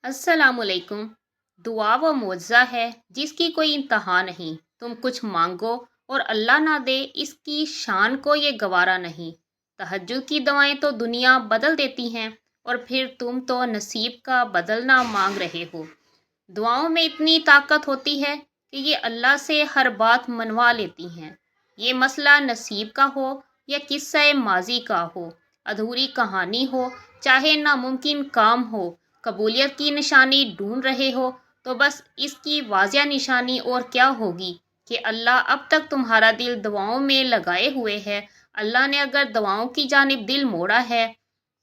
अस्सलाम वालेकुम। दुआ वो मुआवज़ा है जिसकी कोई इंतहा नहीं। तुम कुछ मांगो और अल्लाह ना दे, इसकी शान को ये गवारा नहीं। तहज्जुद की दुआएं तो दुनिया बदल देती हैं और फिर तुम तो नसीब का बदलना मांग रहे हो। दुआओं में इतनी ताकत होती है कि ये अल्लाह से हर बात मनवा लेती हैं। ये मसला नसीब का हो या किस्सा माजी का हो, अधूरी कहानी हो, चाहे नामुमकिन काम हो, कबूलियत की निशानी ढूंढ रहे हो, तो बस इसकी वाजिया निशानी और क्या होगी कि अल्लाह अब तक तुम्हारा दिल दुआओं में लगाए हुए है। अल्लाह ने अगर दुआओं की जानिब दिल मोड़ा है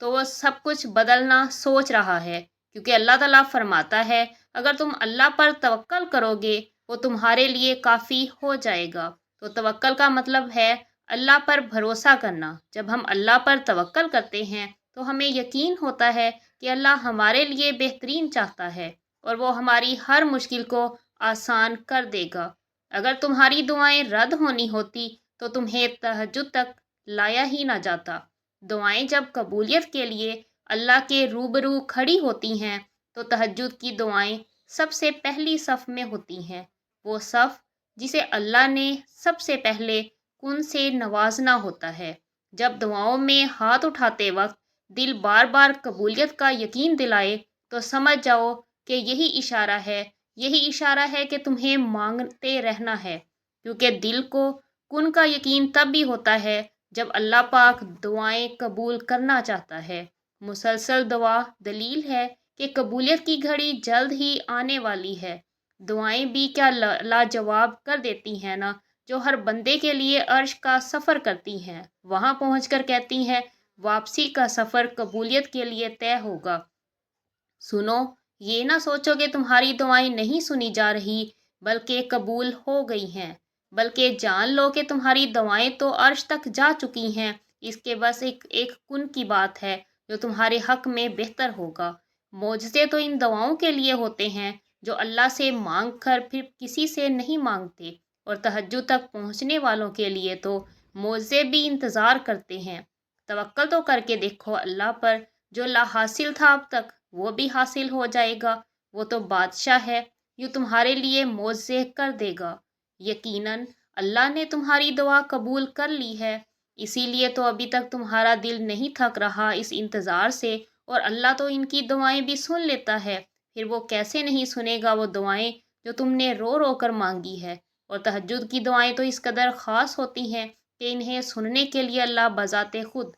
तो वह सब कुछ बदलना सोच रहा है, क्योंकि अल्लाह ताला फरमाता है अगर तुम अल्लाह पर तवक्कल करोगे वो तुम्हारे लिए काफ़ी हो जाएगा। तो तवक्कल का मतलब है अल्लाह पर भरोसा करना। जब हम अल्लाह पर तवक्कल करते हैं तो हमें यकीन होता है कि अल्लाह हमारे लिए बेहतरीन चाहता है और वो हमारी हर मुश्किल को आसान कर देगा। अगर तुम्हारी दुआएं रद्द होनी होती तो तुम्हें तहज्जुद तक लाया ही ना जाता। दुआएं जब कबूलियत के लिए अल्लाह के रूबरू खड़ी होती हैं तो तहज्जुद की दुआएं सबसे पहली सफ़ में होती हैं। वो सफ़ जिसे अल्लाह ने सबसे पहले कुन से नवाजना होता है। जब दुआओं में हाथ उठाते वक्त दिल बार बार कबूलियत का यकीन दिलाए तो समझ जाओ कि यही इशारा है कि तुम्हें मांगते रहना है, क्योंकि दिल को कुन का यकीन तब भी होता है जब अल्लाह पाक दुआएं कबूल करना चाहता है। मुसलसल दुआ दलील है कि कबूलियत की घड़ी जल्द ही आने वाली है। दुआएं भी क्या लाजवाब कर देती हैं ना, जो हर बंदे के लिए अर्श का सफ़र करती हैं, वहां पहुंचकर कहती हैं वापसी का सफ़र कबूलियत के लिए तय होगा। सुनो, ये ना सोचो कि तुम्हारी दुआएं नहीं सुनी जा रही बल्कि कबूल हो गई हैं। बल्कि जान लो कि तुम्हारी दुआएं तो अर्श तक जा चुकी हैं। इसके बस एक एक कुन की बात है जो तुम्हारे हक में बेहतर होगा। मोजज़े तो इन दुआओं के लिए होते हैं जो अल्लाह से मांग कर फिर किसी से नहीं मांगते, और तहज्जुद तक पहुँचने वालों के लिए तो मोजज़े भी इंतज़ार करते हैं। तवक्कल तो करके देखो अल्लाह पर। जो ला हासिल था अब तक वो भी हासिल हो जाएगा। वो तो बादशाह है, यूँ तुम्हारे लिए मोज़े कर देगा। यकीनन अल्लाह ने तुम्हारी दुआ कबूल कर ली है, इसीलिए तो अभी तक तुम्हारा दिल नहीं थक रहा इस इंतज़ार से। और अल्लाह तो इनकी दुआएं भी सुन लेता है, फिर वो कैसे नहीं सुनेगा वो दुआएं जो तुमने रो रो कर मांगी है। और तहज्जुद की दुआएं तो इस कदर ख़ास होती हैं कि इन्हें सुनने के लिए अल्लाह बज़ाते खुद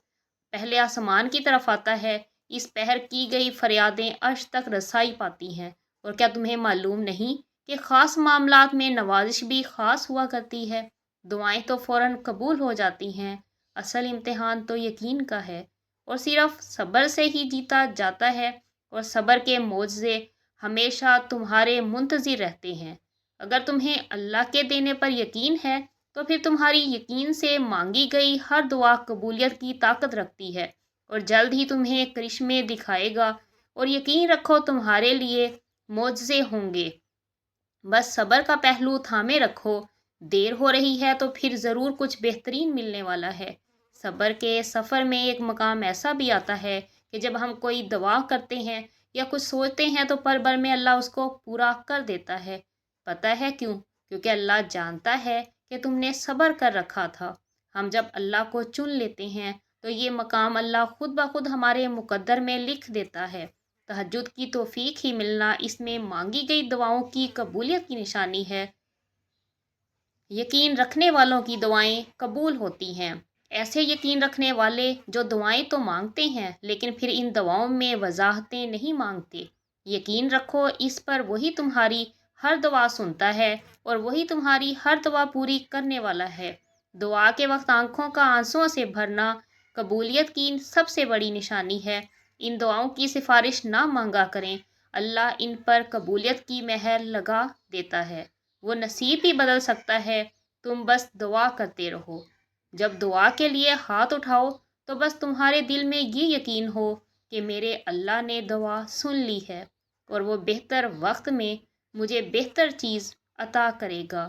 पहले आसमान की तरफ आता है। इस पहर की गई फरियादें अर्श तक रसाई पाती हैं। और क्या तुम्हें मालूम नहीं कि ख़ास मामलात में नवाजिश भी ख़ास हुआ करती है। दुआएं तो फ़ौरन कबूल हो जाती हैं, असल इम्तिहान तो यकीन का है, और सिर्फ सब्र से ही जीता जाता है। और सब्र के मोज़े हमेशा तुम्हारे मुंतज़िर रहते हैं। अगर तुम्हें अल्लाह के देने पर यकीन है तो फिर तुम्हारी यकीन से मांगी गई हर दुआ कबूलियत की ताकत रखती है और जल्द ही तुम्हें करिश्मे दिखाएगा। और यकीन रखो तुम्हारे लिए मोज़े होंगे। बस सब्र का पहलू थामे रखो। देर हो रही है तो फिर ज़रूर कुछ बेहतरीन मिलने वाला है। सब्र के सफ़र में एक मकाम ऐसा भी आता है कि जब हम कोई दुआ करते हैं या कुछ सोचते हैं तो पल भर में अल्लाह उसको पूरा कर देता है। पता है क्यों? क्योंकि अल्लाह जानता है कि तुमने सब्र कर रखा था। हम जब अल्लाह को चुन लेते हैं तो ये मकाम अल्लाह खुद ब खुद हमारे मुकद्दर में लिख देता है। तहज्जुद की तौफीक ही मिलना इसमें मांगी गई दुआओं की कबूलियत की निशानी है। यकीन रखने वालों की दुआएं कबूल होती हैं। ऐसे यकीन रखने वाले जो दुआएं तो मांगते हैं लेकिन फिर इन दुआओं में वजाहतें नहीं मांगते। यकीन रखो इस पर, वही तुम्हारी हर दुआ सुनता है और वही तुम्हारी हर दुआ पूरी करने वाला है। दुआ के वक्त आंखों का आंसुओं से भरना कबूलियत की सबसे बड़ी निशानी है। इन दुआओं की सिफारिश ना मांगा करें, अल्लाह इन पर कबूलियत की मेहर लगा देता है। वो नसीब भी बदल सकता है। तुम बस दुआ करते रहो। जब दुआ के लिए हाथ उठाओ तो बस तुम्हारे दिल में ये यकीन हो कि मेरे अल्लाह ने दुआ सुन ली है और वो बेहतर वक्त में मुझे बेहतर चीज़ अता करेगा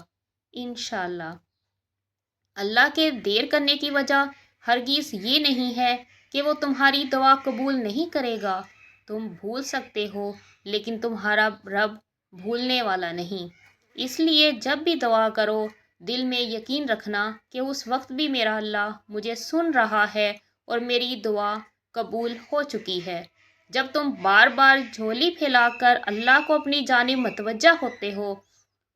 इंशाल्लाह। अल्लाह के देर करने की वजह हरगिज़ ये नहीं है कि वो तुम्हारी दुआ कबूल नहीं करेगा। تم بھول سکتے ہو لیکن تمہارا رب بھولنے والا نہیں۔ اس لیے جب بھی دعا کرو دل میں یقین رکھنا کہ اس وقت بھی میرا اللہ مجھے سن رہا ہے اور میری دعا قبول ہو چکی ہے۔ جب تم بار بار جھولی پھیلا کر اللہ کو اپنی جانب متوجہ ہوتے ہو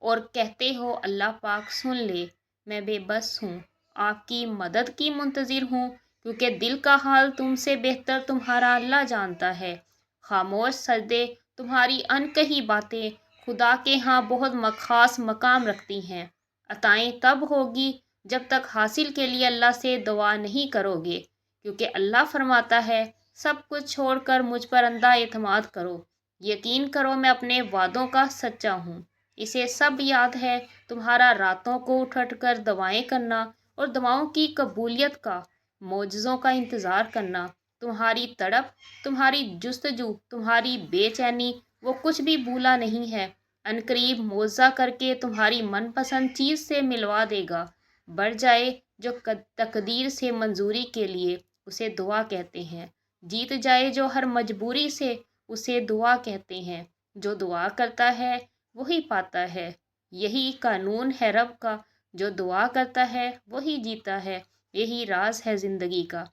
اور کہتے ہو اللہ پاک سن لے، میں بے بس ہوں، آپ کی مدد کی منتظر ہوں، کیونکہ دل کا حال تم سے بہتر تمہارا اللہ جانتا ہے۔ خاموش سجدے، تمہاری انکہی باتیں خدا کے ہاں بہت خاص مقام رکھتی ہیں۔ عطائیں تب ہوگی جب تک حاصل کے لیے اللہ سے دعا نہیں کرو گے، کیونکہ اللہ فرماتا ہے سب کچھ چھوڑ کر مجھ پر اندھا اعتماد کرو، یقین کرو میں اپنے وعدوں کا سچا ہوں۔ اسے سب یاد ہے تمہارا راتوں کو اٹھ اٹھ کر دعائیں کرنا اور دعاؤں کی قبولیت کا، معجزوں کا انتظار کرنا، تمہاری تڑپ، تمہاری جستجو، تمہاری بے چینی، وہ کچھ بھی بھولا نہیں ہے۔ عنقریب معجزہ کر کے تمہاری من پسند چیز سے ملوا دے گا۔ بڑھ جائے جو تقدیر سے منظوری کے لیے، اسے دعا کہتے ہیں۔ جیت جائے جو ہر مجبوری سے، اسے دعا کہتے ہیں۔ جو دعا کرتا ہے وہی پاتا ہے، یہی قانون ہے رب کا، جو دعا کرتا ہے وہی جیتا ہے، یہی راز ہے زندگی کا۔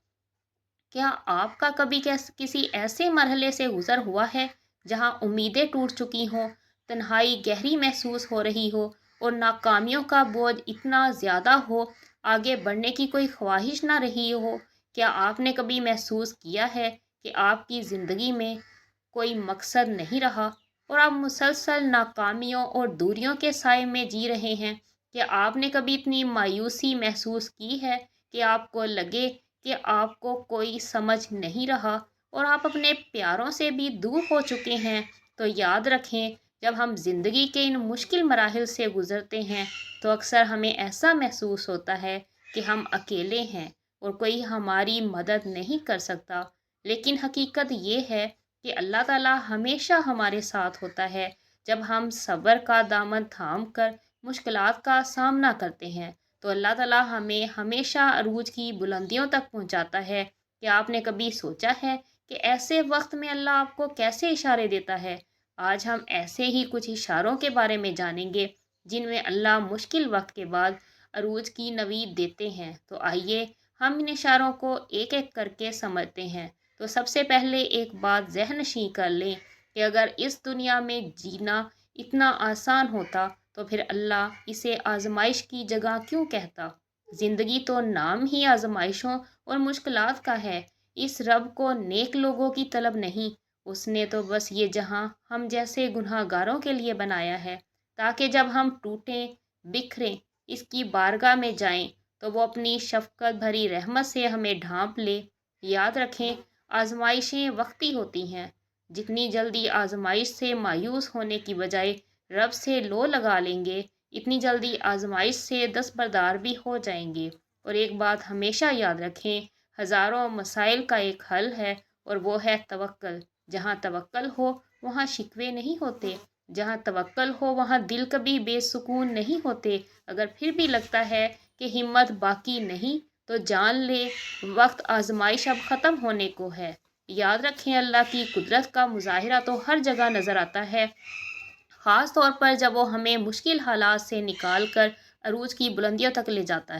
کیا آپ کا کبھی کسی ایسے مرحلے سے گزر ہوا ہے جہاں امیدیں ٹوٹ چکی ہوں، تنہائی گہری محسوس ہو رہی ہو اور ناکامیوں کا بوجھ اتنا زیادہ ہو آگے بڑھنے کی کوئی خواہش نہ رہی ہو؟ کیا آپ نے کبھی محسوس کیا ہے کہ آپ کی زندگی میں کوئی مقصد نہیں رہا اور آپ مسلسل ناکامیوں اور دوریوں کے سائے میں جی رہے ہیں؟ کیا آپ نے کبھی اتنی مایوسی محسوس کی ہے کہ آپ کو لگے کہ آپ کو کوئی سمجھ نہیں رہا اور آپ اپنے پیاروں سے بھی دور ہو چکے ہیں؟ تو یاد رکھیں، جب ہم زندگی کے ان مشکل مراحل سے گزرتے ہیں تو اکثر ہمیں ایسا محسوس ہوتا ہے کہ ہم اکیلے ہیں اور کوئی ہماری مدد نہیں کر سکتا، لیکن حقیقت یہ ہے کہ اللہ تعالیٰ ہمیشہ ہمارے ساتھ ہوتا ہے۔ جب ہم صبر کا دامن تھام کر مشکلات کا سامنا کرتے ہیں تو اللہ تعالیٰ ہمیں ہمیشہ عروج کی بلندیوں تک پہنچاتا ہے۔ کیا آپ نے کبھی سوچا ہے کہ ایسے وقت میں اللہ آپ کو کیسے اشارے دیتا ہے؟ آج ہم ایسے ہی کچھ اشاروں کے بارے میں جانیں گے جن میں اللہ مشکل وقت کے بعد عروج کی نوید دیتے ہیں۔ تو آئیے ہم ان اشاروں کو ایک ایک کر کے سمجھتے ہیں۔ تو سب سے پہلے ایک بات ذہن نشین کر لیں کہ اگر اس دنیا میں جینا اتنا آسان ہوتا تو پھر اللہ اسے آزمائش کی جگہ کیوں کہتا؟ زندگی تو نام ہی آزمائشوں اور مشکلات کا ہے۔ اس رب کو نیک لوگوں کی طلب نہیں، اس نے تو بس یہ جہاں ہم جیسے گناہ گاروں کے لیے بنایا ہے، تاکہ جب ہم ٹوٹیں بکھریں اس کی بارگاہ میں جائیں تو وہ اپنی شفقت بھری رحمت سے ہمیں ڈھانپ لے۔ یاد رکھیں، آزمائشیں وقتی ہوتی ہیں۔ جتنی جلدی آزمائش سے مایوس ہونے کی بجائے رب سے لو لگا لیں گے، اتنی جلدی آزمائش سے دستبردار بھی ہو جائیں گے۔ اور ایک بات ہمیشہ یاد رکھیں، ہزاروں مسائل کا ایک حل ہے اور وہ ہے توکل۔ جہاں توکل ہو وہاں شکوے نہیں ہوتے، جہاں توکل ہو وہاں دل کبھی بے سکون نہیں ہوتے۔ اگر پھر بھی لگتا ہے کہ ہمت باقی نہیں تو جان لے وقت آزمائش اب ختم ہونے کو ہے۔ یاد رکھیں، اللہ کی قدرت کا مظاہرہ تو ہر جگہ نظر آتا ہے، خاص طور پر جب وہ ہمیں مشکل حالات سے نکال کر عروج کی بلندیوں تک لے جاتا ہے۔